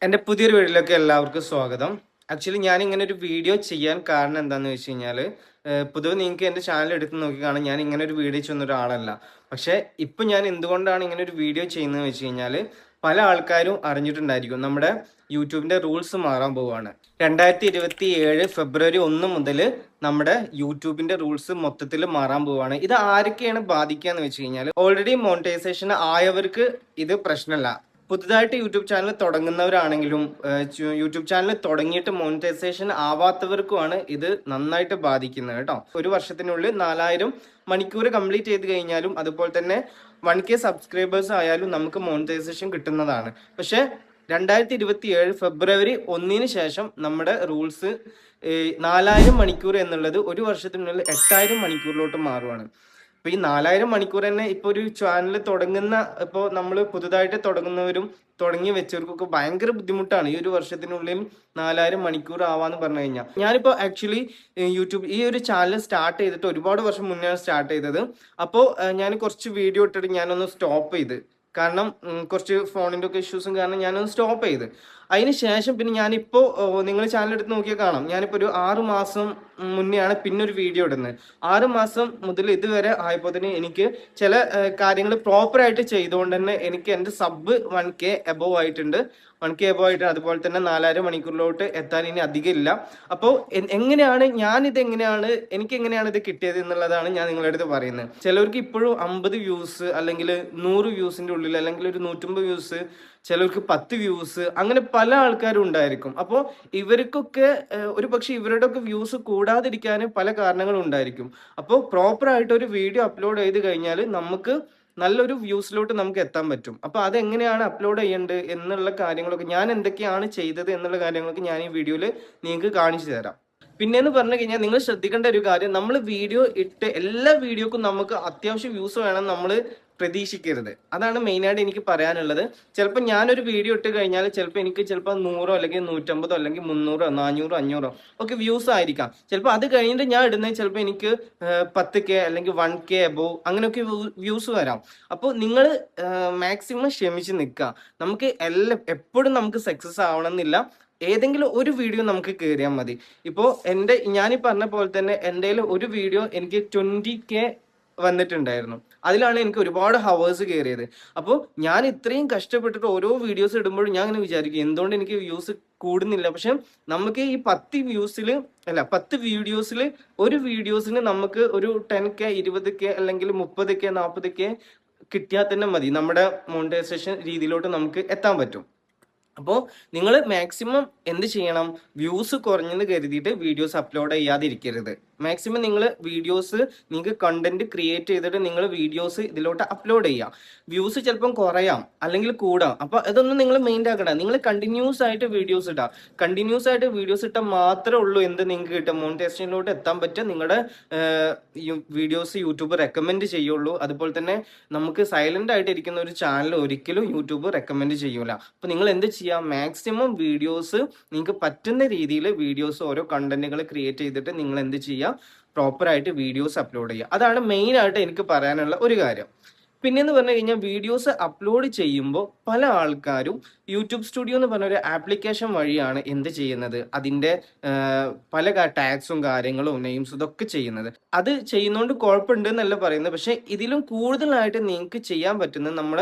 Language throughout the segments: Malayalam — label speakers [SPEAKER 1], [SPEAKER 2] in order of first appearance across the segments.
[SPEAKER 1] എൻ്റെ പുതിയൊരു വീഡിയോയിലേക്ക് എല്ലാവർക്കും സ്വാഗതം. ആക്ച്വലി ഞാൻ ഇങ്ങനെ ഒരു വീഡിയോ ചെയ്യാൻ കാരണം എന്താണെന്ന് വെച്ച് കഴിഞ്ഞാൽ, പൊതുവെ നിങ്ങൾക്ക് എൻ്റെ ചാനൽ എടുത്ത് നോക്കി കാണാം, ഞാൻ ഇങ്ങനെ ഒരു വീഡിയോ ചെയ്യുന്ന ഒരാളല്ല. പക്ഷേ ഇപ്പം ഞാൻ എന്തുകൊണ്ടാണ് ഇങ്ങനെ ഒരു വീഡിയോ ചെയ്യുന്നതെന്ന് വെച്ച് കഴിഞ്ഞാൽ, പല ആൾക്കാരും അറിഞ്ഞിട്ടുണ്ടായിരിക്കും നമ്മുടെ യൂട്യൂബിൻ്റെ റൂൾസ് മാറാൻ പോവുകയാണ്. 2027 ഫെബ്രുവരി 1 മുതൽ നമ്മുടെ യൂട്യൂബിൻ്റെ റൂൾസ് മൊത്തത്തിൽ മാറാൻ പോവുകയാണ്. ഇത് ആരൊക്കെയാണ് ബാധിക്കുക എന്ന് വെച്ച് കഴിഞ്ഞാൽ, ഓൾറെഡി മോണിറ്റൈസേഷൻ ആയവർക്ക് ഇത് പ്രശ്നമല്ല. പുതുതായിട്ട് യൂട്യൂബ് ചാനൽ തുടങ്ങുന്നവരാണെങ്കിലും യൂട്യൂബ് ചാനൽ തുടങ്ങിയിട്ട് മോണിറ്റൈസേഷൻ ആവാത്തവർക്കുമാണ് ഇത് നന്നായിട്ട് ബാധിക്കുന്നത് കേട്ടോ. ഒരു വർഷത്തിനുള്ളിൽ 4000 മണിക്കൂർ കംപ്ലീറ്റ് ചെയ്ത് കഴിഞ്ഞാലും അതുപോലെ തന്നെ 1K സബ്സ്ക്രൈബേഴ്സ് ആയാലും നമുക്ക് മോണിറ്റൈസേഷൻ കിട്ടുന്നതാണ്. പക്ഷെ 2027 ഫെബ്രുവരി 1 ശേഷം നമ്മുടെ റൂൾസ് 4000 മണിക്കൂർ എന്നുള്ളത് ഒരു വർഷത്തിനുള്ളിൽ 8000 മണിക്കൂറിലോട്ട് മാറുവാണ്. ഇപ്പൊ ഈ 4000 മണിക്കൂർ തന്നെ ഇപ്പൊ ഒരു ചാനൽ തുടങ്ങുന്ന, ഇപ്പോൾ നമ്മൾ പുതുതായിട്ട് തുടങ്ങുന്നവരും തുടങ്ങി വെച്ചവർക്കൊക്കെ ഭയങ്കര ബുദ്ധിമുട്ടാണ് ഈ ഒരു വർഷത്തിനുള്ളിൽ 4000 മണിക്കൂർ ആവാന്ന് പറഞ്ഞു കഴിഞ്ഞാൽ. ഞാനിപ്പോ ആക്ച്വലി യൂട്യൂബ് ഈ ഒരു ചാനൽ സ്റ്റാർട്ട് ചെയ്തിട്ട് ഒരുപാട് വർഷം മുന്നെയാണ് സ്റ്റാർട്ട് ചെയ്തത്. അപ്പോൾ ഞാൻ കുറച്ച് വീഡിയോ ഇട്ടിട്ട് ഞാനൊന്ന് സ്റ്റോപ്പ് ചെയ്ത്, കാരണം കുറച്ച് ഫോണിൻ്റെ ഒക്കെ ഇഷ്യൂസും കാരണം ഞാനൊന്ന് സ്റ്റോപ്പ് ചെയ്ത്. അതിന് ശേഷം പിന്നെ ഞാനിപ്പോൾ നിങ്ങൾ ചാനൽ എടുത്ത് നോക്കിയാൽ കാണാം, ഞാനിപ്പോൾ ഒരു 6 മാസം മുന്നെയാണ് പിന്നെ ഒരു വീഡിയോ ഇടുന്നത്. 6 മാസം മുതൽ ഇതുവരെ ആയപ്പോൾ തന്നെ എനിക്ക് ചില കാര്യങ്ങൾ പ്രോപ്പറായിട്ട് ചെയ്തുകൊണ്ട് തന്നെ എനിക്ക് എൻ്റെ സബ് 1K എബോവ് ആയിട്ടുണ്ട്. 1K എബോവ് ആയിട്ട് അതുപോലെ തന്നെ 4000 മണിക്കൂറിലോട്ട് എത്താൻ ഇനി അധികം ഇല്ല. അപ്പോൾ എങ്ങനെയാണ് എനിക്ക് എങ്ങനെയാണ് ഇത് കിട്ടിയത് എന്നുള്ളതാണ് ഞാൻ നിങ്ങളുടെ അടുത്ത് പറയുന്നത്. ചിലവർക്ക് ഇപ്പോഴും 50 വ്യൂസ് അല്ലെങ്കിൽ 100 വ്യൂസിൻ്റെ ഉള്ളിൽ, അല്ലെങ്കിൽ ഒരു 150 വ്യൂസ്, ചിലർക്ക് 10 വ്യൂസ്, അങ്ങനെ പല ആൾക്കാരും ഉണ്ടായിരിക്കും. അപ്പോൾ ഇവർക്കൊക്കെ ഒരു പക്ഷെ ഇവരുടെയൊക്കെ വ്യൂസ് കൂടാതിരിക്കാൻ പല കാരണങ്ങളും ഉണ്ടായിരിക്കും. അപ്പോൾ പ്രോപ്പറായിട്ട് ഒരു വീഡിയോ അപ്ലോഡ് ചെയ്ത് കഴിഞ്ഞാൽ നമുക്ക് നല്ലൊരു വ്യൂസിലോട്ട് നമുക്ക് എത്താൻ പറ്റും. അപ്പോൾ അതെങ്ങനെയാണ് അപ്ലോഡ് ചെയ്യേണ്ടത് എന്നുള്ള കാര്യങ്ങളൊക്കെ, ഞാൻ എന്തൊക്കെയാണ് ചെയ്തത് എന്നുള്ള കാര്യങ്ങളൊക്കെ ഞാൻ ഈ വീഡിയോയിൽ നിങ്ങൾക്ക് കാണിച്ചു തരാം. പിന്നെന്ന് പറഞ്ഞു കഴിഞ്ഞാൽ നിങ്ങൾ ശ്രദ്ധിക്കേണ്ട ഒരു കാര്യം, നമ്മൾ വീഡിയോ ഇട്ട് എല്ലാ വീഡിയോക്കും നമുക്ക് അത്യാവശ്യം വ്യൂസ് വേണം നമ്മൾ പ്രതീക്ഷിക്കരുത്. അതാണ് മെയിനായിട്ട് എനിക്ക് പറയാനുള്ളത്. ചിലപ്പോൾ ഞാനൊരു വീഡിയോ ഇട്ട് കഴിഞ്ഞാൽ ചിലപ്പോൾ 100 അല്ലെങ്കിൽ 150 അല്ലെങ്കിൽ 300 400 500 ഒക്കെ വ്യൂസ് ആയിരിക്കാം. ചിലപ്പോൾ അത് കഴിഞ്ഞിട്ട് ഞാൻ ഇടുന്നത് ചിലപ്പോൾ എനിക്ക് 10K അല്ലെങ്കിൽ 1K എബോവ് അങ്ങനെയൊക്കെ വ്യൂസ് വരാം. അപ്പോൾ നിങ്ങൾ മാക്സിമം ക്ഷമിച്ച് നിൽക്കുക. നമുക്ക് എപ്പോഴും നമുക്ക് സക്സസ് ആവണമെന്നില്ല. ഏതെങ്കിലും ഒരു വീഡിയോ നമുക്ക് കയറിയാൽ മതി. ഇപ്പോൾ ഞാനീ പറഞ്ഞ പോലെ തന്നെ എൻ്റെ ഒരു വീഡിയോ എനിക്ക് 20K വന്നിട്ടുണ്ടായിരുന്നു. അതിലാണ് എനിക്ക് ഒരുപാട് ഹവേഴ്സ് കയറിയത്. അപ്പോൾ ഞാൻ ഇത്രയും കഷ്ടപ്പെട്ടിട്ട് ഓരോ വീഡിയോസ് ഇടുമ്പോഴും ഞാൻ അങ്ങനെ വിചാരിക്കും, എന്തുകൊണ്ട് എനിക്ക് വ്യൂസ് കൂടുന്നില്ല. പക്ഷെ നമുക്ക് ഈ 10 വീഡിയോസിൽ ഒരു വീഡിയോസിന് നമുക്ക് ഒരു 10K 20K അല്ലെങ്കിൽ 30K 40K കിട്ടിയാൽ തന്നെ മതി, നമ്മുടെ മോണിറ്റൈസേഷൻ രീതിയിലോട്ട് നമുക്ക് എത്താൻ പറ്റും. അപ്പോൾ നിങ്ങൾ മാക്സിമം എന്ത് ചെയ്യണം, വ്യൂസ് കുറഞ്ഞെന്ന് കരുതിയിട്ട് വീഡിയോസ് അപ്ലോഡ് ചെയ്യാതിരിക്കരുത്. മാക്സിമം നിങ്ങൾ നിങ്ങൾക്ക് കണ്ടന്റ് ക്രിയേറ്റ് ചെയ്തിട്ട് നിങ്ങൾ വീഡിയോസ് ഇതിലോട്ട് അപ്ലോഡ് ചെയ്യുക. വ്യൂസ് ചിലപ്പം കുറയാം അല്ലെങ്കിൽ കൂടാം. അപ്പോൾ ഇതൊന്നും നിങ്ങൾ മെയിൻ ആക്കണം. നിങ്ങൾ കണ്ടിന്യൂസ് ആയിട്ട് വീഡിയോസ് ഇട്ടാൽ മാത്രമേ ഉള്ളൂ നിങ്ങൾക്ക് കിട്ടും, മോണിറ്റൈസേഷനിലോട്ട് എത്താൻ പറ്റുക. നിങ്ങളുടെ വീഡിയോസ് യൂട്യൂബ് റെക്കമെൻഡ് ചെയ്യുള്ളൂ. അതുപോലെ തന്നെ നമുക്ക് സൈലന്റ് ആയിട്ട് ഇരിക്കുന്ന ഒരു ചാനൽ ഒരിക്കലും യൂട്യൂബ് റെക്കമെൻഡ് ചെയ്യൂല. അപ്പോൾ നിങ്ങൾ എന്ത് ചെയ്യുക, മാക്സിമം വീഡിയോസ് നിങ്ങൾക്ക് പറ്റുന്ന രീതിയിൽ വീഡിയോസ് ഓരോ കണ്ടന്റുകൾ ക്രിയേറ്റ് ചെയ്തിട്ട് നിങ്ങൾ എന്ത് ചെയ്യുക, പ്രോപ്പറായിട്ട് വീഡിയോസ് അപ്ലോഡ് ചെയ്യുക. അതാണ് മെയിൻ ആയിട്ട് എനിക്ക് പറയാനുള്ള ഒരു കാര്യം. പിന്നെന്ന് പറഞ്ഞു കഴിഞ്ഞാൽ, വീഡിയോസ് അപ്ലോഡ് ചെയ്യുമ്പോൾ പല ആൾക്കാരും യൂട്യൂബ് സ്റ്റുഡിയോ എന്ന് പറഞ്ഞ ഒരു ആപ്ലിക്കേഷൻ വഴിയാണ് എന്ത് ചെയ്യുന്നത്, അതിൻ്റെ പല ടാഗ്സും കാര്യങ്ങളും നെയിംസും ഇതൊക്കെ ചെയ്യുന്നത്. അത് ചെയ്യുന്നതുകൊണ്ട് കുഴപ്പമുണ്ട് എന്നല്ല പറയുന്നത്. പക്ഷെ ഇതിലും കൂടുതലായിട്ട് നിങ്ങൾക്ക് ചെയ്യാൻ പറ്റുന്നത്, നമ്മൾ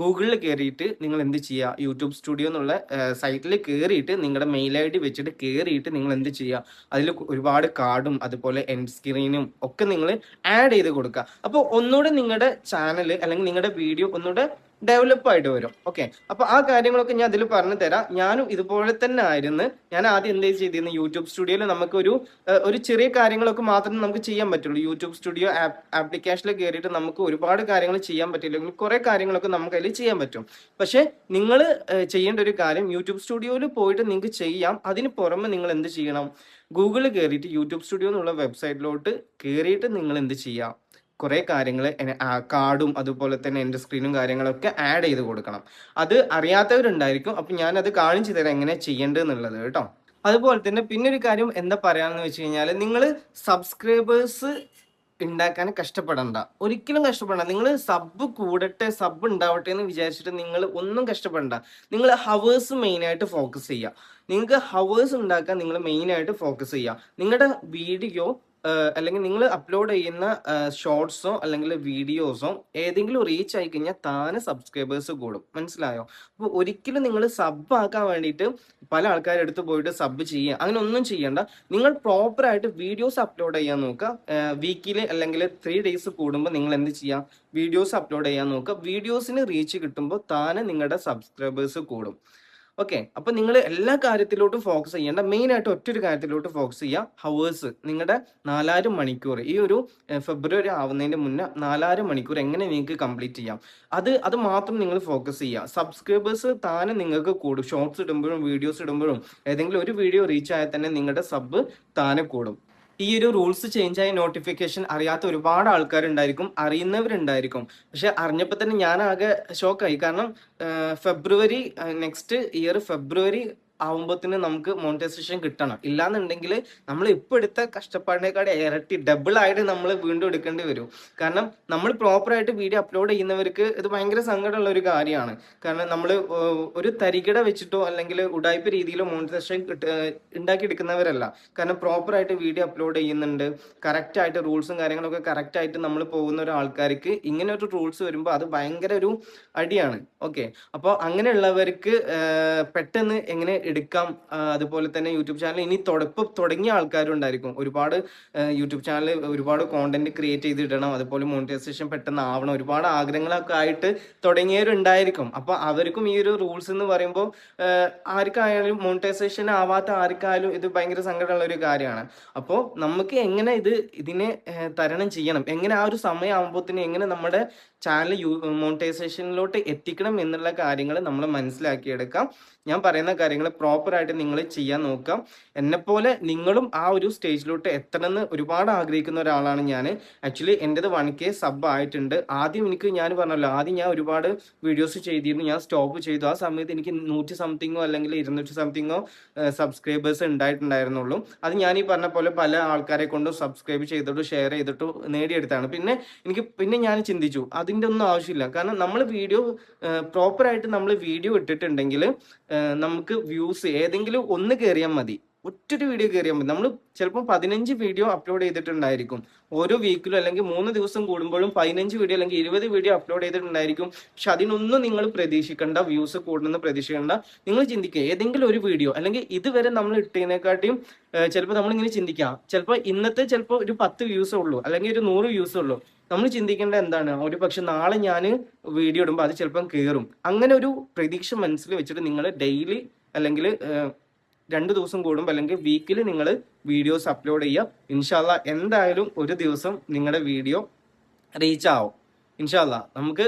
[SPEAKER 1] ഗൂഗിളിൽ കയറിയിട്ട് നിങ്ങൾ എന്ത് ചെയ്യുക, യൂട്യൂബ് സ്റ്റുഡിയോ എന്നുള്ള സൈറ്റിൽ കയറിയിട്ട് നിങ്ങളുടെ മെയിൽ ID വെച്ചിട്ട് കയറിയിട്ട് നിങ്ങൾ എന്ത് ചെയ്യുക, അതിൽ ഒരുപാട് കാർഡും അതുപോലെ എൻഡ് സ്ക്രീനും ഒക്കെ നിങ്ങൾ ആഡ് ചെയ്ത് കൊടുക്കുക. അപ്പോൾ ഒന്നുകൂടെ നിങ്ങളുടെ ചാനൽ അല്ലെങ്കിൽ നിങ്ങളുടെ വീഡിയോ ഒന്നുകൂടെ ഡെവലപ്പ് ആയിട്ട് വരും. ഓക്കെ, അപ്പൊ ആ കാര്യങ്ങളൊക്കെ ഞാൻ അതിൽ പറഞ്ഞു തരാം. ഞാനും ഇതുപോലെ തന്നെ ആയിരുന്നു. ഞാൻ ആദ്യം എന്താ ചെയ്തിരുന്നു, യൂട്യൂബ് സ്റ്റുഡിയോയിൽ നമുക്ക് ഒരു ചെറിയ കാര്യങ്ങളൊക്കെ മാത്രമേ നമുക്ക് ചെയ്യാൻ പറ്റുള്ളൂ. യൂട്യൂബ് സ്റ്റുഡിയോ ആപ്ലിക്കേഷനിൽ കയറിയിട്ട് നമുക്ക് ഒരുപാട് കാര്യങ്ങൾ ചെയ്യാൻ പറ്റില്ലെങ്കിൽ കുറെ കാര്യങ്ങളൊക്കെ നമുക്ക് അതിൽ ചെയ്യാൻ പറ്റും. പക്ഷെ നിങ്ങൾ ചെയ്യേണ്ട ഒരു കാര്യം, യൂട്യൂബ് സ്റ്റുഡിയോയിൽ പോയിട്ട് നിങ്ങൾക്ക് ചെയ്യാം. അതിന് പുറമെ നിങ്ങൾ എന്ത് ചെയ്യണം, ഗൂഗിളിൽ കയറിയിട്ട് യൂട്യൂബ് സ്റ്റുഡിയോ എന്നുള്ള വെബ്സൈറ്റിലോട്ട് കയറിയിട്ട് നിങ്ങൾ എന്ത് ചെയ്യാം, കുറെ കാര്യങ്ങൾ കാർഡും അതുപോലെ തന്നെ എൻ്റെ സ്ക്രീനും കാര്യങ്ങളൊക്കെ ആഡ് ചെയ്ത് കൊടുക്കണം. അത് അറിയാത്തവരുണ്ടായിരിക്കും. അപ്പം ഞാനത് കാണിച്ചു തരാം എങ്ങനെ ചെയ്യേണ്ടതെന്നുള്ളത് കേട്ടോ. അതുപോലെ തന്നെ പിന്നെ ഒരു കാര്യം എന്താ പറയാന്ന് വെച്ച് കഴിഞ്ഞാൽ, നിങ്ങൾ സബ്സ്ക്രൈബേഴ്സ് ഉണ്ടാക്കാൻ കഷ്ടപ്പെടണ്ട, ഒരിക്കലും കഷ്ടപ്പെടണ്ട. നിങ്ങൾ സബ് കൂടട്ടെ, സബ് ഉണ്ടാവട്ടെ എന്ന് വിചാരിച്ചിട്ട് നിങ്ങൾ ഒന്നും കഷ്ടപ്പെടണ്ട. നിങ്ങൾ ഹവേഴ്സ് മെയിനായിട്ട് ഫോക്കസ് ചെയ്യുക. നിങ്ങൾക്ക് ഹവേഴ്സ് ഉണ്ടാക്കാൻ നിങ്ങൾ മെയിനായിട്ട് ഫോക്കസ് ചെയ്യുക. നിങ്ങളുടെ വീഡിയോ അല്ലെങ്കിൽ നിങ്ങൾ അപ്ലോഡ് ചെയ്യുന്ന ഷോർട്സോ അല്ലെങ്കിൽ വീഡിയോസോ ഏതെങ്കിലും റീച്ച് ആയി കഴിഞ്ഞാൽ താനെ സബ്സ്ക്രൈബേഴ്സ് കൂടും. മനസ്സിലായോ? അപ്പോൾ ഒരിക്കലും നിങ്ങൾ സബ് ആക്കാൻ വേണ്ടിയിട്ട് പല ആൾക്കാരുടെ അടുത്ത് പോയിട്ട് സബ് ചെയ്യുക, അങ്ങനെ ഒന്നും ചെയ്യണ്ട. നിങ്ങൾ പ്രോപ്പറായിട്ട് വീഡിയോസ് അപ്ലോഡ് ചെയ്യാൻ നോക്കുക. വീക്കിൽ അല്ലെങ്കിൽ 3 days കൂടുമ്പോൾ നിങ്ങൾ എന്ത് ചെയ്യുക, വീഡിയോസ് അപ്ലോഡ് ചെയ്യാൻ നോക്കുക. വീഡിയോസിന് റീച്ച് കിട്ടുമ്പോൾ താനെ നിങ്ങളുടെ സബ്സ്ക്രൈബേഴ്സ് കൂടും. ഓക്കെ, അപ്പൊ നിങ്ങൾ എല്ലാ കാര്യത്തിലോട്ടും ഫോക്കസ് ചെയ്യേണ്ട, മെയിൻ ആയിട്ട് ഒറ്റൊരു കാര്യത്തിലോട്ട് ഫോക്കസ് ചെയ്യുക. ഹവേഴ്സ്, നിങ്ങളുടെ 4000 മണിക്കൂർ ഈ ഒരു ഫെബ്രുവരി ആവുന്നതിന്റെ മുന്നേ 4000 മണിക്കൂർ എങ്ങനെ നിങ്ങൾക്ക് കംപ്ലീറ്റ് ചെയ്യാം, അത് മാത്രം നിങ്ങൾ ഫോക്കസ് ചെയ്യുക. സബ്സ്ക്രൈബേഴ്സ് താനെ നിങ്ങൾക്ക് കൂടും. ഷോർട്സ് ഇടുമ്പോഴും വീഡിയോസ് ഇടുമ്പോഴും ഏതെങ്കിലും ഒരു വീഡിയോ റീച്ച് ആയാൽ തന്നെ നിങ്ങളുടെ സബ് താനെ കൂടും. ഈ ഒരു റൂൾസ് ചേഞ്ച് ആയ നോട്ടിഫിക്കേഷൻ അറിയാത്ത ഒരുപാട് ആൾക്കാരുണ്ടായിരിക്കും, അറിയുന്നവരുണ്ടായിരിക്കും. പക്ഷെ അറിഞ്ഞപ്പോൾ തന്നെ ഞാൻ ആകെ ഷോക്കായി. കാരണം ഫെബ്രുവരി നെക്സ്റ്റ് ഇയർ ഫെബ്രുവരി ആവുമ്പോഴത്തേന് നമുക്ക് മോണിറ്റൈസേഷൻ കിട്ടണം. ഇല്ലാന്നുണ്ടെങ്കിൽ നമ്മൾ ഇപ്പോൾ എടുത്ത കഷ്ടപ്പാടിനേക്കാൾ ഇരട്ടി ഡബിൾ ആയിട്ട് നമ്മൾ വീണ്ടും എടുക്കേണ്ടി വരും. കാരണം നമ്മൾ പ്രോപ്പറായിട്ട് വീഡിയോ അപ്ലോഡ് ചെയ്യുന്നവർക്ക് ഇത് ഭയങ്കര സങ്കടമുള്ള ഒരു കാര്യമാണ്. കാരണം നമ്മൾ ഒരു തരികിട വെച്ചിട്ടോ അല്ലെങ്കിൽ ഉടായ്പ രീതിയിലോ മോണിറ്റൈസേഷൻ ഉണ്ടാക്കിയെടുക്കുന്നവരല്ല. കാരണം പ്രോപ്പറായിട്ട് വീഡിയോ അപ്ലോഡ് ചെയ്യുന്നുണ്ട്, കറക്റ്റായിട്ട് റൂൾസും കാര്യങ്ങളൊക്കെ കറക്റ്റായിട്ട് നമ്മൾ പോകുന്ന ഒരാൾക്കാർക്ക് ഇങ്ങനെ ഒരു റൂൾസ് വരുമ്പോൾ അത് ഭയങ്കര ഒരു അടിയാണ്. ഓക്കെ, അപ്പോൾ അങ്ങനെയുള്ളവർക്ക് പെട്ടെന്ന് എങ്ങനെ എടുക്കാം, അതുപോലെ തന്നെ യൂട്യൂബ് ചാനൽ ഇനി തുടങ്ങിയ ആൾക്കാരുണ്ടായിരിക്കും. ഒരുപാട് യൂട്യൂബ് ചാനൽ ഒരുപാട് കോണ്ടന്റ് ക്രിയേറ്റ് ചെയ്തിടണം, അതുപോലെ മോണിറ്റൈസേഷൻ പെട്ടെന്ന് ആവണം, ഒരുപാട് ആഗ്രഹങ്ങളൊക്കെ ആയിട്ട് തുടങ്ങിയവരുണ്ടായിരിക്കും. അപ്പോൾ അവർക്കും ഈ ഒരു റൂൾസ് എന്ന് പറയുമ്പോൾ ആർക്കായാലും മോണിറ്റൈസേഷൻ ആവാത്ത ആർക്കായാലും ഇത് ഭയങ്കര സങ്കടമുള്ള ഒരു കാര്യമാണ്. അപ്പോൾ നമുക്ക് എങ്ങനെ ഇതിനെ തരണം ചെയ്യണം, എങ്ങനെ ആ ഒരു സമയമാകുമ്പോഴത്തേന് എങ്ങനെ നമ്മുടെ ചാനൽ മോണിറ്റൈസേഷനിലോട്ട് എത്തിക്കണം എന്നുള്ള കാര്യങ്ങൾ നമ്മൾ മനസ്സിലാക്കിയെടുക്കാം. ഞാൻ പറയുന്ന കാര്യങ്ങൾ പ്രോപ്പറായിട്ട് നിങ്ങൾ ചെയ്യാൻ നോക്കാം. എന്നെപ്പോലെ നിങ്ങളും ആ ഒരു സ്റ്റേജിലോട്ട് എത്തണമെന്ന് ഒരുപാട് ആഗ്രഹിക്കുന്ന ഒരാളാണ് ഞാൻ. ആക്ച്വലി എൻ്റെത് 1K സബ് ആയിട്ടുണ്ട്. ആദ്യം ഞാൻ പറഞ്ഞല്ലോ, ആദ്യം ഞാൻ ഒരുപാട് വീഡിയോസ് ചെയ്തിരുന്നു, ഞാൻ സ്റ്റോപ്പ് ചെയ്തു. ആ സമയത്ത് എനിക്ക് 100 സംതിങ്ങോ അല്ലെങ്കിൽ 200 സംതിങ്ങോ സബ്സ്ക്രൈബേഴ്സ് ഉണ്ടായിട്ടുണ്ടായിരുന്നുള്ളൂ. അത് ഞാൻ ഈ പറഞ്ഞ പോലെ പല ആൾക്കാരെ കൊണ്ടും സബ്സ്ക്രൈബ് ചെയ്തിട്ട് ഷെയർ ചെയ്തിട്ട് നേടിയെടുത്താണ്. പിന്നെ ഞാൻ ചിന്തിച്ചു അതിൻ്റെ ഒന്നും ആവശ്യമില്ല. കാരണം നമ്മൾ വീഡിയോ പ്രോപ്പറായിട്ട് നമ്മൾ വീഡിയോ ഇട്ടിട്ടുണ്ടെങ്കിൽ നമുക്ക് വ്യൂസ് ഏതെങ്കിലും ഒന്ന് കയറിയാൽ മതി, ഒറ്റൊരു വീഡിയോ കയറിയാൽ മതി. നമ്മൾ ചിലപ്പോൾ 15 വീഡിയോ അപ്ലോഡ് ചെയ്തിട്ടുണ്ടായിരിക്കും ഓരോ വീക്കിലും, അല്ലെങ്കിൽ 3 ദിവസം കൂടുമ്പോഴും 15 വീഡിയോ അല്ലെങ്കിൽ 20 വീഡിയോ അപ്ലോഡ് ചെയ്തിട്ടുണ്ടായിരിക്കും. പക്ഷെ അതിനൊന്നും നിങ്ങൾ പ്രതീക്ഷിക്കേണ്ട, വ്യൂസ് കൂടുമെന്ന് പ്രതീക്ഷിക്കേണ്ട. നിങ്ങൾ ചിന്തിക്കുക, ഏതെങ്കിലും ഒരു വീഡിയോ അല്ലെങ്കിൽ ഇതുവരെ നമ്മൾ ഇട്ടതിനെക്കാട്ടിയും ചിലപ്പോൾ നമ്മളിങ്ങനെ ചിന്തിക്കാം, ചിലപ്പോൾ ഇന്നത്തെ ചിലപ്പോൾ ഒരു 10 വ്യൂസേ ഉള്ളൂ അല്ലെങ്കിൽ ഒരു 100 വ്യൂസേ ഉള്ളൂ. നമ്മൾ ചിന്തിക്കേണ്ട എന്താണ്, ഒരു പക്ഷെ നാളെ ഞാൻ വീഡിയോ ഇടുമ്പോൾ അത് ചിലപ്പം കയറും. അങ്ങനെ ഒരു പ്രതീക്ഷ മനസ്സിൽ വെച്ചിട്ട് നിങ്ങൾ ഡെയിലി അല്ലെങ്കിൽ 2 ദിവസം കൂടുമ്പോൾ അല്ലെങ്കിൽ വീക്കിൽ നിങ്ങൾ വീഡിയോസ് അപ്ലോഡ് ചെയ്യുക. ഇൻഷാല്ലാ എന്തായാലും ഒരു ദിവസം നിങ്ങളുടെ വീഡിയോ റീച്ച് ആവും. ഇൻഷാല്ലാ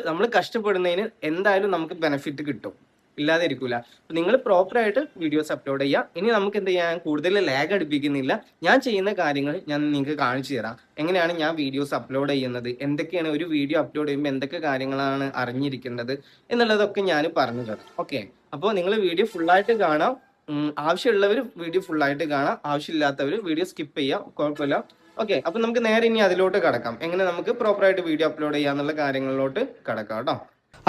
[SPEAKER 1] നമ്മൾ കഷ്ടപ്പെടുന്നതിന് എന്തായാലും നമുക്ക് ബെനിഫിറ്റ് കിട്ടും, ഇല്ലാതെ ഇരിക്കൂല. നിങ്ങൾ പ്രോപ്പറായിട്ട് വീഡിയോസ് അപ്ലോഡ് ചെയ്യുക. ഇനി നമുക്ക് എന്ത് ചെയ്യാൻ, കൂടുതൽ ലാഗ് അടുപ്പിക്കുന്നില്ല. ഞാൻ ചെയ്യുന്ന കാര്യങ്ങൾ ഞാൻ നിങ്ങൾക്ക് കാണിച്ചു തരാം. എങ്ങനെയാണ് ഞാൻ വീഡിയോസ് അപ്ലോഡ് ചെയ്യുന്നത്, എന്തൊക്കെയാണ് ഒരു വീഡിയോ അപ്ലോഡ് ചെയ്യുമ്പോൾ എന്തൊക്കെ കാര്യങ്ങളാണ് അറിഞ്ഞിരിക്കേണ്ടത് എന്നുള്ളതൊക്കെ ഞാൻ പറഞ്ഞു തരാം. ഓക്കെ, അപ്പോൾ നിങ്ങൾ വീഡിയോ ഫുള്ളായിട്ട് കാണാം. ആവശ്യമുള്ളവർ വീഡിയോ ഫുള്ളായിട്ട് കാണാം, ആവശ്യമില്ലാത്തവർ വീഡിയോ സ്കിപ്പ് ചെയ്യാം, കുഴപ്പമില്ല. ഓക്കെ, അപ്പം നമുക്ക് നേരെ ഇനി അതിലോട്ട് കടക്കാം. എങ്ങനെ നമുക്ക് പ്രോപ്പറായിട്ട് വീഡിയോ അപ്ലോഡ് ചെയ്യാന്നുള്ള കാര്യങ്ങളിലോട്ട് കടക്കാം കേട്ടോ.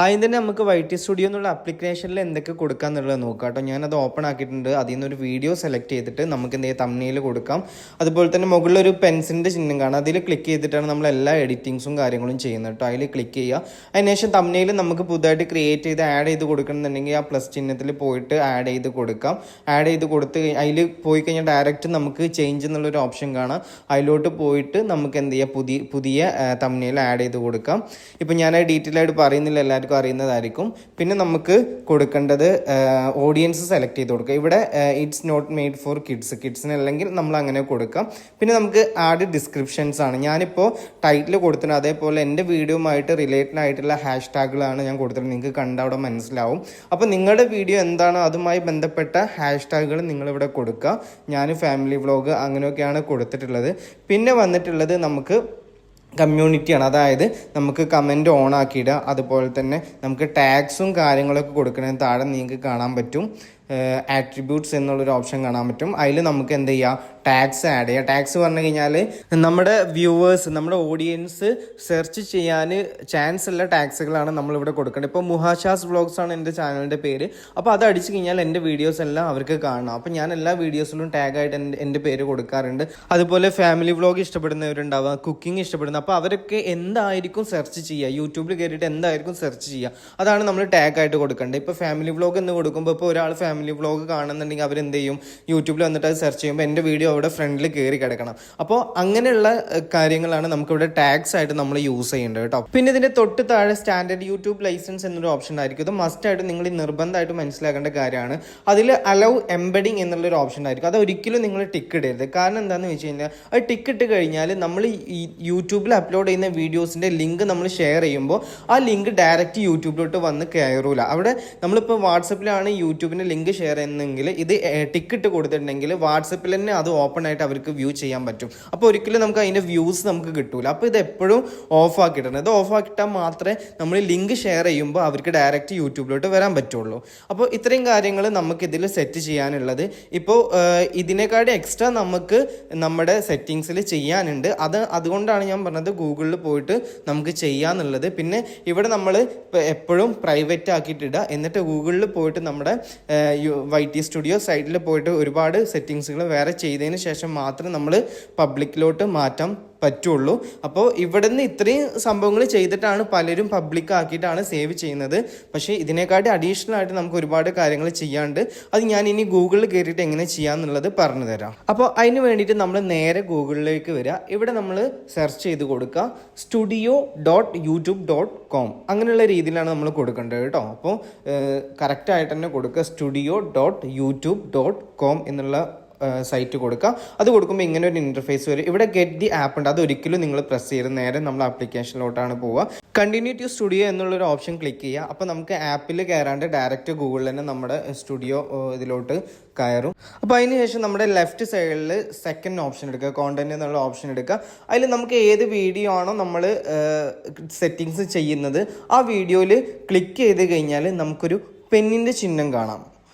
[SPEAKER 1] ആദ്യം തന്നെ നമുക്ക് YT സ്റ്റുഡിയോ എന്നുള്ള ആപ്ലിക്കേഷനിൽ എന്തൊക്കെ കൊടുക്കുക എന്നുള്ളത് നോക്കാം കേട്ടോ. ഞാനത് ഓപ്പൺ ആക്കിയിട്ടുണ്ട്. അതിൽ നിന്നൊരു വീഡിയോ സെലക്ട് ചെയ്തിട്ട് നമുക്ക് എന്ത് ചെയ്യാം, തംബ്നെയിൽ കൊടുക്കാം. അതുപോലെ തന്നെ മുകളിലൊരു പെൻസിലിൻ്റെ ചിഹ്നം കാണാം, അതിൽ ക്ലിക്ക് ചെയ്തിട്ടാണ് നമ്മൾ എല്ലാ എഡിറ്റിങ്സും കാര്യങ്ങളും ചെയ്യുന്നത് കേട്ടോ. അതിൽ ക്ലിക്ക് ചെയ്യുക. അതിനുശേഷം തംബ്നെയിൽ നമുക്ക് പുതുതായിട്ട് ക്രിയേറ്റ് ചെയ്ത് ആഡ് ചെയ്ത് കൊടുക്കണമെന്നുണ്ടെങ്കിൽ ആ പ്ലസ് ചിഹ്നത്തിൽ പോയിട്ട് ആഡ് ചെയ്ത് കൊടുക്കാം. ആഡ് ചെയ്ത് കൊടുത്ത് അതിൽ പോയി കഴിഞ്ഞാൽ ഡയറക്റ്റ് നമുക്ക് ചേഞ്ച് എന്നുള്ളൊരു ഓപ്ഷൻ കാണാം. അതിലോട്ട് പോയിട്ട് നമുക്ക് എന്ത് ചെയ്യാം, പുതിയ തംബ്നെയിൽ ആഡ് ചെയ്ത് കൊടുക്കാം. ഇപ്പം ഞാൻ ഡീറ്റെയിൽ ആയിട്ട് പറയുന്നില്ല, എല്ലാവർക്കും അറിയുന്നതായിരിക്കും. പിന്നെ നമുക്ക് കൊടുക്കേണ്ടത് ഓഡിയൻസ് സെലക്ട് ചെയ്ത് കൊടുക്കുക. ഇവിടെ ഇറ്റ്സ് നോട്ട് മെയ്ഡ് ഫോർ കിഡ്സിന് അല്ലെങ്കിൽ നമ്മൾ അങ്ങനെ കൊടുക്കാം. പിന്നെ നമുക്ക് ആഡ് ഡിസ്ക്രിപ്ഷൻസ് ആണ്. ഞാനിപ്പോൾ ടൈറ്റിൽ കൊടുത്തിട്ടുണ്ട്, അതേപോലെ എൻ്റെ വീഡിയോയുമായിട്ട് റിലേറ്റഡ് ആയിട്ടുള്ള ഹാഷ്ടാഗുകളാണ് ഞാൻ കൊടുത്തിട്ടുണ്ട്. നിങ്ങൾക്ക് കണ്ട അവിടെ മനസ്സിലാവും. അപ്പോൾ നിങ്ങളുടെ വീഡിയോ എന്താണോ അതുമായി ബന്ധപ്പെട്ട ഹാഷ്ടാഗുകൾ നിങ്ങളിവിടെ കൊടുക്കുക. ഞാൻ ഫാമിലി വ്ളോഗ് അങ്ങനെയൊക്കെയാണ് കൊടുത്തിട്ടുള്ളത്. പിന്നെ വന്നിട്ടുള്ളത് നമുക്ക് കമ്മ്യൂണിറ്റിയാണ്. അതായത് നമുക്ക് കമൻറ്റ് ഓൺ ആക്കിയിടുക. അതുപോലെ തന്നെ നമുക്ക് ടാഗ്സും കാര്യങ്ങളൊക്കെ കൊടുക്കണതിന് താഴെ നിങ്ങൾക്ക് കാണാൻ പറ്റും ആട്രിബ്യൂട്ട്സ് എന്നുള്ളൊരു ഓപ്ഷൻ കാണാൻ പറ്റും. അതിൽ നമുക്ക് എന്ത് ചെയ്യുക, ടാഗ്സ് ആഡ് ചെയ്യുക. ടാഗ്സ് പറഞ്ഞു കഴിഞ്ഞാൽ നമ്മുടെ വ്യൂവേഴ്സ്, നമ്മുടെ ഓഡിയൻസ് സെർച്ച് ചെയ്യാൻ ചാൻസ് ഉള്ള ടാഗ്സുകളാണ് നമ്മളിവിടെ കൊടുക്കേണ്ടത്. ഇപ്പോൾ മുഹാഷാസ് വ്ളോഗ്സ് ആണ് എൻ്റെ ചാനലിൻ്റെ പേര്. അപ്പോൾ അത് അടിച്ചു കഴിഞ്ഞാൽ എൻ്റെ വീഡിയോസ് എല്ലാം അവർക്ക് കാണാം. അപ്പോൾ ഞാൻ എല്ലാ വീഡിയോസിലും ടാഗായിട്ട് എൻ്റെ പേര് കൊടുക്കാറുണ്ട്. അതുപോലെ ഫാമിലി വ്ളോഗ് ഇഷ്ടപ്പെടുന്നവരുണ്ടാവുക, കുക്കിംഗ് ഇഷ്ടപ്പെടുന്ന, അപ്പോൾ അവരൊക്കെ എന്തായിരിക്കും സെർച്ച് ചെയ്യുക, യൂട്യൂബിൽ കയറിയിട്ട് എന്തായിരിക്കും സെർച്ച് ചെയ്യുക, അതാണ് നമ്മൾ ടാഗായിട്ട് കൊടുക്കേണ്ടത്. ഇപ്പോൾ ഫാമിലി വ്ളോഗ് എന്ന് കൊടുക്കുമ്പോൾ ഇപ്പോൾ ഒരാൾ ഫാമിലി വ്ളോഗ് കാണുന്നുണ്ടെങ്കിൽ അവരെന്ത് ചെയ്യും, യൂട്യൂബിൽ വന്നിട്ട് അത് സെർച്ച് ചെയ്യുമ്പോൾ എൻ്റെ വീഡിയോ അവിടെ ഫ്രണ്ടിൽ കയറി കിടക്കണം. അപ്പോൾ അങ്ങനെയുള്ള കാര്യങ്ങളാണ് നമുക്കിവിടെ ടാഗ്സ് ആയിട്ട് നമ്മൾ യൂസ് ചെയ്യേണ്ടത് കേട്ടോ. പിന്നെ ഇതിൻ്റെ തൊട്ട് താഴെ സ്റ്റാൻഡേർഡ് യൂട്യൂബ് ലൈസൻസ് എന്നൊരു ഓപ്ഷൻ ആയിരിക്കും. ഇത് മസ്റ്റായിട്ട് നിങ്ങൾ നിർബന്ധമായിട്ട് മനസ്സിലാക്കേണ്ട കാര്യമാണ്. അതിൽ അലൗ എംബഡിങ് എന്നുള്ളൊരു ഓപ്ഷൻ ആയിരിക്കും. അത് ഒരിക്കലും നിങ്ങൾ ടിക്ക് ഇടരുത്. കാരണം എന്താണെന്ന് വെച്ച് കഴിഞ്ഞാൽ അത് ടിക്ക് ഇട്ട് കഴിഞ്ഞാൽ നമ്മൾ ഈ യൂട്യൂബിൽ അപ്ലോഡ് ചെയ്യുന്ന വീഡിയോസിൻ്റെ ലിങ്ക് നമ്മൾ ഷെയർ ചെയ്യുമ്പോൾ ആ ലിങ്ക് ഡയറക്റ്റ് യൂട്യൂബിലോട്ട് വന്ന് കയറൂല. അവിടെ നമ്മളിപ്പോൾ വാട്സപ്പിലാണ് യൂട്യൂബിൻ്റെ ലിങ്ക് ഷെയർ ചെയ്യുന്നതെങ്കിൽ ഇത് ടിക്ക് ഇട്ട് കൊടുത്തിട്ടുണ്ടെങ്കിൽ വാട്സപ്പിൽ തന്നെ അത് ഓപ്പൺ ആയിട്ട് അവർക്ക് വ്യൂ ചെയ്യാൻ പറ്റും. അപ്പോൾ ഒരിക്കലും നമുക്ക് അതിൻ്റെ വ്യൂസ് നമുക്ക് കിട്ടൂല. അപ്പോൾ ഇത് എപ്പോഴും ഓഫ് ആക്കിയിട്ടുണ്ട്. ഇത് ഓഫ് ആക്കിയിട്ടാൽ മാത്രമേ നമ്മൾ ലിങ്ക് ഷെയർ ചെയ്യുമ്പോൾ അവർക്ക് ഡയറക്റ്റ് യൂട്യൂബിലോട്ട് വരാൻ പറ്റുള്ളൂ. അപ്പോൾ ഇത്രയും കാര്യങ്ങൾ നമുക്കിതിൽ സെറ്റ് ചെയ്യാനുള്ളത്. ഇപ്പോൾ ഇതിനെക്കാളും എക്സ്ട്രാ നമുക്ക് നമ്മുടെ സെറ്റിങ്സിൽ ചെയ്യാനുണ്ട്. അതുകൊണ്ടാണ് ഞാൻ പറഞ്ഞത് ഗൂഗിളിൽ പോയിട്ട് നമുക്ക് ചെയ്യാന്നുള്ളത്. പിന്നെ ഇവിടെ നമ്മൾ എപ്പോഴും പ്രൈവറ്റ് ആക്കിയിട്ടിടുക. എന്നിട്ട് ഗൂഗിളിൽ പോയിട്ട് നമ്മുടെ YT സ്റ്റുഡിയോ സൈറ്റിൽ പോയിട്ട് ഒരുപാട് സെറ്റിങ്സുകൾ വേറെ ചെയ്തതിന് ശേഷം മാത്രം നമ്മൾ പബ്ലിക്കിലോട്ട് മാറ്റാൻ പറ്റുള്ളൂ. അപ്പോൾ ഇവിടെ നിന്ന് ഇത്രയും സംഭവങ്ങൾ ചെയ്തിട്ടാണ് പലരും പബ്ലിക് ആക്കിയിട്ടാണ് സേവ് ചെയ്യുന്നത്. പക്ഷേ ഇതിനെക്കാട്ടി അഡീഷണൽ ആയിട്ട് നമുക്ക് ഒരുപാട് കാര്യങ്ങൾ ചെയ്യാണ്ട്. അത് ഞാൻ ഇനി ഗൂഗിളിൽ കയറിയിട്ട് എങ്ങനെ ചെയ്യാന്നുള്ളത് പറഞ്ഞു തരാം. അപ്പോൾ അതിന് വേണ്ടിയിട്ട് നമ്മൾ നേരെ ഗൂഗിളിലേക്ക് വരിക. ഇവിടെ നമ്മൾ സെർച്ച് ചെയ്ത് കൊടുക്കുക studio.youtube.com. അങ്ങനെയുള്ള രീതിയിലാണ് നമ്മൾ കൊടുക്കേണ്ടത് കേട്ടോ. അപ്പോൾ കറക്റ്റായിട്ട് തന്നെ കൊടുക്കുക studio.youtube.com എന്നുള്ള സൈറ്റ് കൊടുക്കുക. അത് കൊടുക്കുമ്പോൾ ഇങ്ങനെ ഒരു ഇൻ്റർഫേസ് വരും. ഇവിടെ ഗെറ്റ് ദി ആപ്പ് ഉണ്ട്. അതൊരിക്കലും നിങ്ങൾ പ്രസ് ചെയ്ത് നേരെ നമ്മൾ ആപ്ലിക്കേഷനിലോട്ടാണ് പോവുക. കണ്ടിന്യൂ ടു സ്റ്റുഡിയോ എന്നുള്ളൊരു ഓപ്ഷൻ ക്ലിക്ക് ചെയ്യുക. അപ്പോൾ നമുക്ക് ആപ്പിൽ കയറാണ്ട് ഡയറക്റ്റ് ഗൂഗിളിൽ തന്നെ നമ്മുടെ സ്റ്റുഡിയോ ഇതിലോട്ട് കയറും. അപ്പോൾ അതിന് ശേഷം നമ്മുടെ ലെഫ്റ്റ് സൈഡിൽ സെക്കൻഡ് ഓപ്ഷൻ എടുക്കുക, കോണ്ടന്റ് എന്നുള്ള ഓപ്ഷൻ എടുക്കുക. അതിൽ നമുക്ക് ഏത് വീഡിയോ ആണോ നമ്മൾ സെറ്റിങ്സ് ചെയ്യുന്നത് ആ വീഡിയോയിൽ ക്ലിക്ക് ചെയ്ത് കഴിഞ്ഞാൽ നമുക്കൊരു പെന്നിൻ്റെ ചിഹ്നം കാണാം.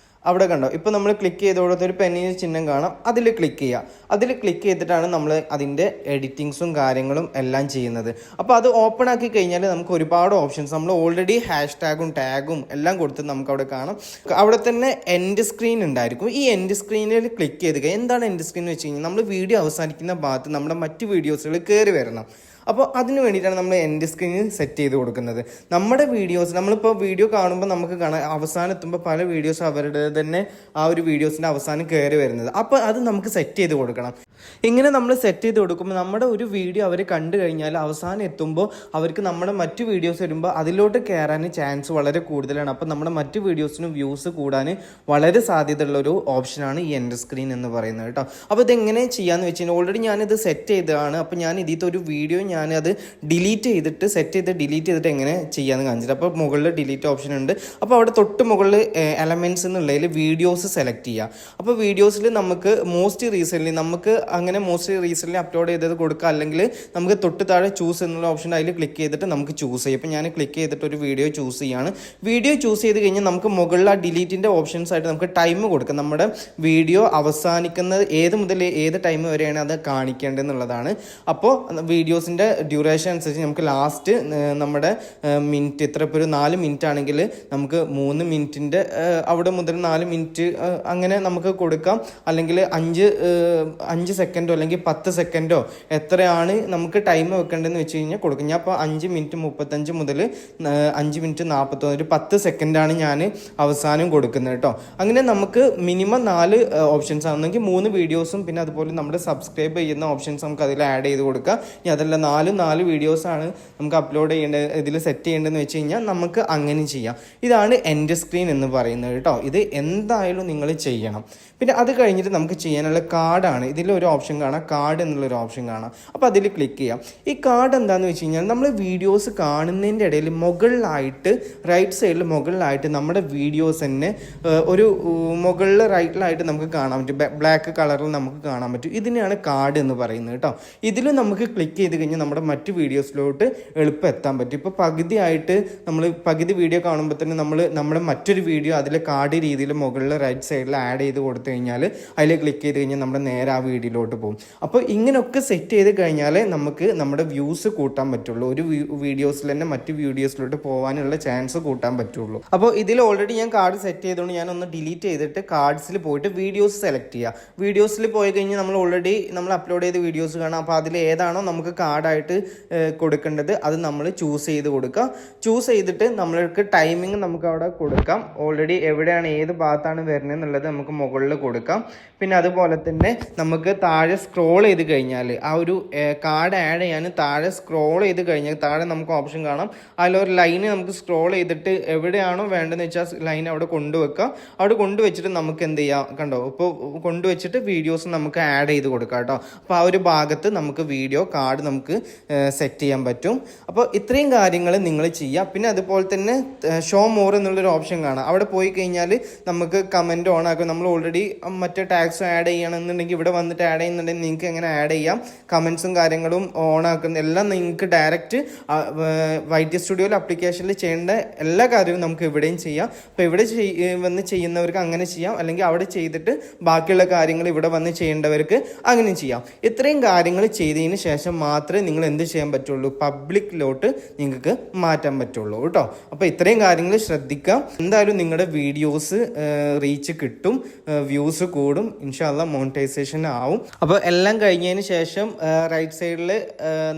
[SPEAKER 1] അവിടെ കണ്ടോ, ഇപ്പോൾ നമ്മൾ ക്ലിക്ക് ചെയ്ത് കൊടുത്തൊരു പെന്നിൻ്റെ ചിഹ്നം കാണാം. അതിൽ ക്ലിക്ക് ചെയ്യുക. അതിൽ ക്ലിക്ക് ചെയ്തിട്ടാണ് നമ്മൾ അതിൻ്റെ എഡിറ്റിങ്സും കാര്യങ്ങളും എല്ലാം ചെയ്യുന്നത്. അപ്പോൾ അത് ഓപ്പൺ ആക്കി കഴിഞ്ഞാൽ നമുക്ക് ഒരുപാട് ഓപ്ഷൻസ്, നമ്മൾ ഓൾറെഡി ഹാഷ്ടാഗും ടാഗും എല്ലാം കൊടുത്ത് നമുക്ക് അവിടെ കാണാം. അവിടെ തന്നെ എൻഡ് സ്ക്രീൻ ഉണ്ടായിരിക്കും. ഈ എൻഡ് സ്ക്രീനിൽ ക്ലിക്ക് ചെയ്ത് എന്താണ് എൻഡ് സ്ക്രീൻ എന്ന് വെച്ച് കഴിഞ്ഞാൽ നമ്മൾ വീഡിയോ അവസാനിക്കുന്ന ഭാഗത്ത് നമ്മുടെ മറ്റ് വീഡിയോസുകൾ കയറി വരണം. അപ്പോൾ അതിന് വേണ്ടിയിട്ടാണ് നമ്മൾ എൻഡ് സ്ക്രീനിൽ സെറ്റ് ചെയ്ത് കൊടുക്കുന്നത്. നമ്മുടെ വീഡിയോസ് നമ്മളിപ്പോൾ വീഡിയോ കാണുമ്പോൾ നമുക്ക് കാണാം അവസാനം എത്തുമ്പോൾ പല വീഡിയോസ് അവരുടെ തന്നെ ആ ഒരു വീഡിയോസിൻ്റെ അവസാനം കയറി വരുന്നത്. അപ്പോൾ അത് നമുക്ക് സെറ്റ് ചെയ്ത് കൊടുക്കണം. ഇങ്ങനെ നമ്മൾ സെറ്റ് ചെയ്ത് കൊടുക്കുമ്പോൾ നമ്മുടെ ഒരു വീഡിയോ അവർ കണ്ടു കഴിഞ്ഞാൽ അവസാനം എത്തുമ്പോൾ അവർക്ക് നമ്മുടെ മറ്റു വീഡിയോസ് വരുമ്പോൾ അതിലോട്ട് കയറാൻ ചാൻസ് വളരെ കൂടുതലാണ്. അപ്പോൾ നമ്മുടെ മറ്റു വീഡിയോസിനും വ്യൂസ് കൂടാൻ വളരെ സാധ്യതയുള്ളൊരു ഓപ്ഷനാണ് ഈ എൻഡ് സ്ക്രീൻ എന്ന് പറയുന്നത് കേട്ടോ. അപ്പോൾ ഇതെങ്ങനെ ചെയ്യാമെന്ന് വെച്ച് കഴിഞ്ഞാൽ ഓൾറെഡി ഞാനിത് സെറ്റ് ചെയ്തതാണ്. അപ്പോൾ ഞാൻ ഇതിലത്തെ ഒരു വീഡിയോ ഞാനത് ഡിലീറ്റ് ചെയ്തിട്ട് എങ്ങനെ ചെയ്യാമെന്ന് കാണിച്ചിട്ട്, അപ്പോൾ മുകളിൽ ഡിലീറ്റ് ഓപ്ഷൻ ഉണ്ട്. അപ്പോൾ അവിടെ തൊട്ട് മുകളിൽ എലമെൻറ്റ്സ് എന്നുള്ളതിൽ വീഡിയോസ് സെലക്ട് ചെയ്യുക. അപ്പോൾ വീഡിയോസിൽ നമുക്ക് മോസ്റ്റ് റീസെൻ്റ്ലി അപ്ലോഡ് ചെയ്തത് കൊടുക്കുക. അല്ലെങ്കിൽ നമുക്ക് തൊട്ട് താഴെ ചൂസ് എന്നുള്ള ഓപ്ഷൻ അതിൽ ക്ലിക്ക് ചെയ്തിട്ട് നമുക്ക് ചൂസ് ചെയ്യാം. അപ്പോൾ ഞാൻ ക്ലിക്ക് ചെയ്തിട്ട് ഒരു വീഡിയോ ചൂസ് ചെയ്യാണ്. വീഡിയോ ചൂസ് ചെയ്ത് കഴിഞ്ഞാൽ നമുക്ക് മുകളിൽ ആ ഡിലീറ്റിൻ്റെ ഓപ്ഷൻസ് ആയിട്ട് നമുക്ക് ടൈം കൊടുക്കാം. നമ്മുടെ വീഡിയോ അവസാനിക്കുന്നത് ഏത് മുതൽ ഏത് ടൈം വരെയാണ് അത് കാണിക്കേണ്ടതെന്നുള്ളതാണ്. അപ്പോൾ വീഡിയോസിൻ്റെ ഡ്യൂറേഷൻ അനുസരിച്ച് നമുക്ക് ലാസ്റ്റ് നമ്മുടെ മിനിറ്റ് ഇത്ര, ഇപ്പോൾ ഒരു 4 മിനിറ്റ് ആണെങ്കിൽ നമുക്ക് 3 മിനിറ്റിൻ്റെ അവിടെ മുതൽ 4 മിനിറ്റ് അങ്ങനെ നമുക്ക് കൊടുക്കാം. അല്ലെങ്കിൽ 5 സെക്കൻഡോ അല്ലെങ്കിൽ 10 സെക്കൻഡോ എത്രയാണ് നമുക്ക് ടൈം വെക്കേണ്ടതെന്ന് വെച്ച് കഴിഞ്ഞാൽ കൊടുക്കും. ഞാൻ ഇപ്പോൾ 5 മിനിറ്റ് 35 മുതൽ 5 മിനിറ്റ് 41 ഒരു 10 സെക്കൻഡാണ് ഞാൻ അവസാനം കൊടുക്കുന്നത് കേട്ടോ. അങ്ങനെ നമുക്ക് മിനിമം 4 ഓപ്ഷൻസ് ആണെങ്കിൽ 3 വീഡിയോസും പിന്നെ അതുപോലെ നമ്മുടെ സബ്സ്ക്രൈബ് ചെയ്യുന്ന ഓപ്ഷൻസ് നമുക്ക് അതിൽ ആഡ് ചെയ്ത് കൊടുക്കാം. ഇനി അതല്ല 4 വീഡിയോസാണ് നമുക്ക് അപ്ലോഡ് ചെയ്യേണ്ടത്, ഇതിൽ സെറ്റ് ചെയ്യേണ്ടതെന്ന് വെച്ച് കഴിഞ്ഞാൽ നമുക്ക് അങ്ങനെ ചെയ്യാം. ഇതാണ് എൻഡ് സ്ക്രീൻ എന്ന് പറയുന്നത് കേട്ടോ. ഇത് എന്തായാലും നിങ്ങൾ ചെയ്യണം. പിന്നെ അത് കഴിഞ്ഞിട്ട് നമുക്ക് ചെയ്യാനുള്ള കാർഡാണ്. ഇതിലൊരു ഓപ്ഷൻ കാണാം, കാർഡ് എന്നുള്ളൊരു ഓപ്ഷൻ കാണാം. അപ്പോൾ അതിൽ ക്ലിക്ക് ചെയ്യാം. ഈ കാർഡ് എന്താണെന്ന് വെച്ച് കഴിഞ്ഞാൽ നമ്മൾ വീഡിയോസ് കാണുന്നതിൻ്റെ ഇടയിൽ മുകളിലായിട്ട് റൈറ്റ് സൈഡിൽ മുകളിലായിട്ട് നമ്മുടെ വീഡിയോസ് തന്നെ ഒരു മുകളിൽ റൈറ്റിലായിട്ട് നമുക്ക് കാണാൻ പറ്റും. ബ്ലാക്ക് കളറിൽ നമുക്ക് കാണാൻ പറ്റും. ഇതിനെയാണ് കാർഡ് എന്ന് പറയുന്നത് കേട്ടോ. ഇതിൽ നമുക്ക് ക്ലിക്ക് ചെയ്ത് കഴിഞ്ഞാൽ നമ്മുടെ മറ്റ് വീഡിയോസിലോട്ട് എളുപ്പം എത്താൻ പറ്റും. ഇപ്പോൾ പകുതി വീഡിയോ കാണുമ്പോൾ തന്നെ നമ്മുടെ മറ്റൊരു വീഡിയോ അതിൽ കാർഡ് രീതിയിൽ മുകളിൽ റൈറ്റ് സൈഡിൽ ആഡ് ചെയ്ത് കൊടുത്തു കഴിഞ്ഞാൽ അതിൽ ക്ലിക്ക് ചെയ്ത് കഴിഞ്ഞാൽ നമ്മുടെ നേരെ ആ വീഡിയോയിലോട്ട് ലെവലിലോട്ട് പോകും. അപ്പോൾ ഇങ്ങനെയൊക്കെ സെറ്റ് ചെയ്ത് കഴിഞ്ഞാൽ നമുക്ക് നമ്മുടെ വ്യൂസ് കൂട്ടാൻ പറ്റുള്ളൂ. ഒരു വീഡിയോസിൽ തന്നെ മറ്റ് വീഡിയോസിലോട്ട് പോകാനുള്ള ചാൻസ് കൂട്ടാൻ പറ്റുള്ളൂ. അപ്പോൾ ഇതിൽ ഓൾറെഡി ഞാൻ കാർഡ് സെറ്റ് ചെയ്തുകൊണ്ട് ഞാൻ ഒന്ന് ഡിലീറ്റ് ചെയ്തിട്ട് കാർഡ്സിൽ പോയിട്ട് വീഡിയോസ് സെലക്ട് ചെയ്യുക. വീഡിയോസിൽ പോയി കഴിഞ്ഞാൽ നമ്മൾ അപ്ലോഡ് ചെയ്ത വീഡിയോസ് കാണാം. അപ്പോൾ അതിൽ ഏതാണോ നമുക്ക് കാർഡായിട്ട് കൊടുക്കേണ്ടത് അത് നമ്മൾ ചൂസ് ചെയ്ത് കൊടുക്കുക. ചൂസ് ചെയ്തിട്ട് നമ്മൾക്ക് ടൈമിംഗ് നമുക്ക് അവിടെ കൊടുക്കാം. ഓൾറെഡി എവിടെയാണ് ഏത് ഭാഗത്താണ് വരുന്നത് എന്നുള്ളത് നമുക്ക് മുകളിൽ കൊടുക്കാം. പിന്നെ അതുപോലെ തന്നെ നമുക്ക് താഴെ സ്ക്രോൾ ചെയ്ത് കഴിഞ്ഞാൽ ആ ഒരു കാർഡ് ആഡ് ചെയ്യാൻ താഴെ സ്ക്രോൾ ചെയ്ത് കഴിഞ്ഞാൽ താഴെ നമുക്ക് ഓപ്ഷൻ കാണാം. അതിലൊരു ലൈന് നമുക്ക് സ്ക്രോൾ ചെയ്തിട്ട് എവിടെയാണോ വേണ്ടതെന്ന് വെച്ചാൽ ലൈൻ അവിടെ കൊണ്ടുവെക്കുക. അവിടെ കൊണ്ടുവച്ചിട്ട് നമുക്ക് എന്ത് ചെയ്യാം, കണ്ടോ, ഇപ്പോൾ കൊണ്ടുവച്ചിട്ട് വീഡിയോസ് നമുക്ക് ആഡ് ചെയ്ത് കൊടുക്കാം കേട്ടോ. അപ്പോൾ ആ ഒരു ഭാഗത്ത് നമുക്ക് വീഡിയോ കാർഡ് നമുക്ക് സെറ്റ് ചെയ്യാൻ പറ്റും. അപ്പോൾ ഇത്രയും കാര്യങ്ങൾ നിങ്ങൾ ചെയ്യുക. പിന്നെ അതുപോലെ തന്നെ ഷോ മോർ എന്നുള്ളൊരു ഓപ്ഷൻ കാണാം. അവിടെ പോയി കഴിഞ്ഞാൽ നമുക്ക് കമൻറ്റ് ഓൺ ആക്കും. നമ്മൾ ഓൾറെഡി മറ്റേ ടാഗ്സും ആഡ് ചെയ്യണമെന്നുണ്ടെങ്കിൽ ഇവിടെ വന്നിട്ട് ആഡ് ചെയ്യുന്നുണ്ടെങ്കിൽ നിങ്ങൾക്ക് എങ്ങനെ ആഡ് ചെയ്യാം. കമൻസും കാര്യങ്ങളും ഓൺ ആക്കുന്ന എല്ലാം നിങ്ങൾക്ക് ഡയറക്റ്റ് YT സ്റ്റുഡിയോയിൽ ആപ്ലിക്കേഷനിൽ ചെയ്യേണ്ട എല്ലാ കാര്യവും നമുക്ക് ഇവിടെയും ചെയ്യാം. അപ്പോൾ ഇവിടെ വന്ന് ചെയ്യുന്നവർക്ക് അങ്ങനെ ചെയ്യാം, അല്ലെങ്കിൽ അവിടെ ചെയ്തിട്ട് ബാക്കിയുള്ള കാര്യങ്ങൾ ഇവിടെ വന്ന് ചെയ്യേണ്ടവർക്ക് അങ്ങനെ ചെയ്യാം. ഇത്രയും കാര്യങ്ങൾ ചെയ്തതിന് ശേഷം മാത്രമേ നിങ്ങൾ എന്ത് ചെയ്യാൻ പറ്റുള്ളൂ, പബ്ലിക്കിലോട്ട് നിങ്ങൾക്ക് മാറ്റാൻ പറ്റുള്ളൂ കേട്ടോ. അപ്പോൾ ഇത്രയും കാര്യങ്ങൾ ശ്രദ്ധിക്കാം. എന്തായാലും നിങ്ങളുടെ വീഡിയോസ് റീച്ച് കിട്ടും, വ്യൂസ് കൂടും, ഇൻഷാ അല്ലാഹ് മോണിറ്റൈസേഷൻ ആവും. അപ്പോൾ എല്ലാം കഴിഞ്ഞതിന് ശേഷം റൈറ്റ് സൈഡിൽ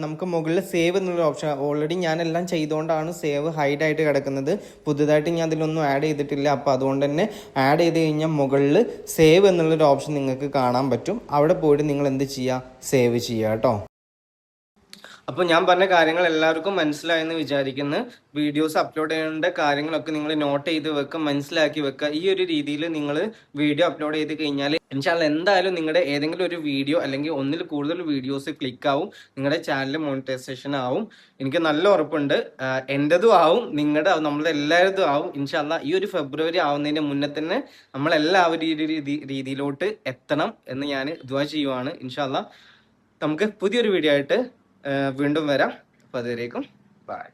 [SPEAKER 1] നമുക്ക് മുകളിൽ സേവ് എന്നുള്ള ഓപ്ഷൻ, ഓൾറെഡി ഞാനെല്ലാം ചെയ്തുകൊണ്ടാണ് സേവ് ഹൈഡ് ആയിട്ട് കിടക്കുന്നത്. പുതുതായിട്ട് ഞാൻ അതിലൊന്നും ആഡ് ചെയ്തിട്ടില്ല. അപ്പോൾ അതുകൊണ്ട് തന്നെ ആഡ് ചെയ്ത് കഴിഞ്ഞാൽ മുകളിൽ സേവ് എന്നുള്ളൊരു ഓപ്ഷൻ നിങ്ങൾക്ക് കാണാൻ പറ്റും. അവിടെ പോയിട്ട് നിങ്ങൾ എന്ത് ചെയ്യുക, സേവ് ചെയ്യുക കേട്ടോ. അപ്പോൾ ഞാൻ പറഞ്ഞ കാര്യങ്ങൾ എല്ലാവർക്കും മനസ്സിലായെന്ന് വിചാരിക്കുന്നു. വീഡിയോസ് അപ്ലോഡ് ചെയ്യേണ്ട കാര്യങ്ങളൊക്കെ നിങ്ങൾ നോട്ട് ചെയ്ത് വെക്കുക, മനസ്സിലാക്കി വെക്കുക. ഈ ഒരു രീതിയിൽ നിങ്ങൾ വീഡിയോ അപ്ലോഡ് ചെയ്ത് കഴിഞ്ഞാൽ ഇൻഷാ അല്ലാഹ് എന്തായാലും നിങ്ങളുടെ ഏതെങ്കിലും ഒരു വീഡിയോ അല്ലെങ്കിൽ ഒന്നിൽ കൂടുതൽ വീഡിയോസ് ക്ലിക്കാവും, നിങ്ങളുടെ ചാനൽ മോണിറ്റൈസേഷൻ ആവും. എനിക്ക് നല്ല ഉറപ്പുണ്ട്. എൻ്റെതും ആവും, നിങ്ങളുടെ നമ്മളുടെ എല്ലാവരുടെതും ആവും. ഇൻഷാ അല്ലാഹ് ഈ ഒരു ഫെബ്രുവരി ആവുന്നതിന് മുന്നേ തന്നെ നമ്മളെല്ലാവരും ഈ ഒരു രീതിയിലോട്ട് എത്തണം എന്ന് ഞാൻ ദുആ ചെയ്യുവാണ്. ഇൻഷാ അല്ലാഹ് നമുക്ക് പുതിയൊരു വീഡിയോ ആയിട്ട് വീണ്ടും വരാം. അപ്പോൾ അതുവരേക്കും ബൈ.